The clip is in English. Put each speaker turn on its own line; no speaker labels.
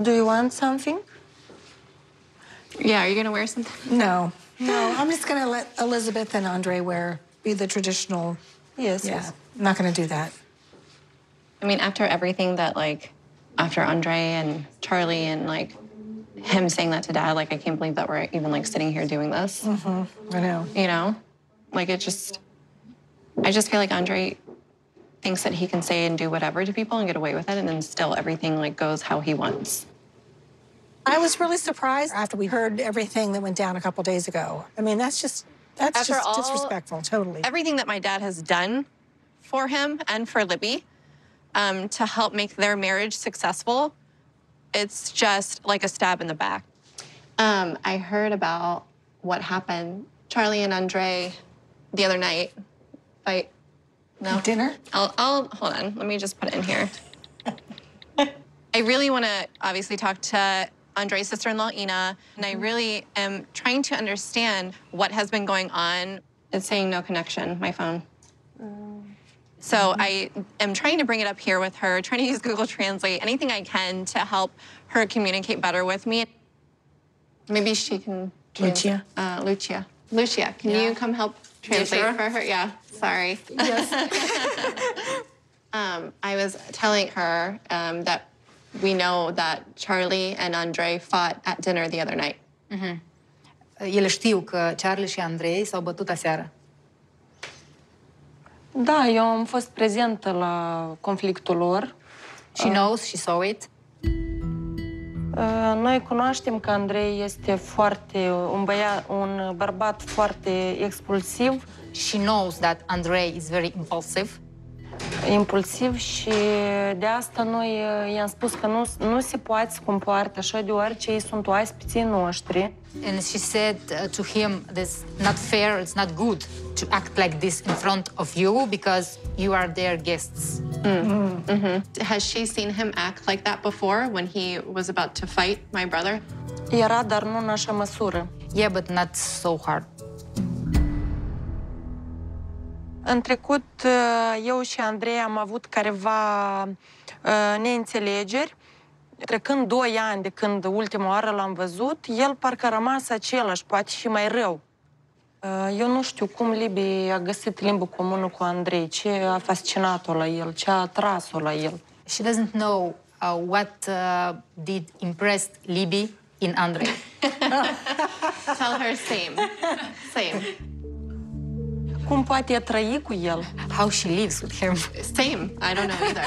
Do you want something?
Yeah, are you gonna wear something?
No. No, I'm just gonna let Elizabeth and Andre be the traditional.
Yes,
Yeah,
yes.
I'm not gonna do that.
I mean, after everything that, like, after Andre and Charlie and, like, him saying that to Dad, like, I can't believe that we're even, like, sitting here doing this.
I know.
You know? Like, I just feel like Andre thinks that he can say and do whatever to people and get away with it, and then still everything, like, goes how he wants.
I was really surprised after we heard everything that went down a couple days ago. I mean, that's just disrespectful, totally.
Everything that my dad has done for him and for Libby to help make their marriage successful, it's just like a stab in the back. I heard about what happened. Charlie and Andre the other night fight. No?
Dinner?
I'll hold on. Let me just put it in here. I really want to obviously talk to Andre's sister-in-law, Ina, and I really am trying to understand what has been going on. It's saying no connection, my phone. So I am trying to bring it up here with her, trying to use Google Translate, anything I can to help her communicate better with me. Maybe she can...
Lucia?
Lucia, can you come help translate for her? Yeah, sorry.
Yes.
I was telling her that we know that Charlie and Andre fought at dinner the other night.
Ele știu că Charlie și Andrei s-au bătut aseară.
Da, eu am fost prezentă la conflictul lor.
She knows, she saw it.
Noi cunoaștem că Andrei este un bărbat foarte expulsiv.
She knows that Andrei is very impulsive.
Impulsiv și de asta noi i-am spus că nu se poate să compoarte așa deoarece ei sunt oaspeții noștri.
And she said to him, "This not fair, it's not good to act like this in front of you because you are their guests."
Has she seen him act like that before when he was about to fight my brother?
Era, dar nu în așa măsură.
Yeah, but not so hard.
În trecut, eu și Andrei am avut careva neînțelegeri. Trecând 2 ani de când ultima oară l-am văzut, el parcă a rămas același, poate și mai rău. Eu nu știu cum Libby a găsit limbă comună cu Andrei, ce a fascinat-o la el, ce a atras-o la el.
She doesn't know what did impress Libby in Andrei.
Tell her same.
Cum poate trăi cu el?
How she lives with him.
Same. I don't know either.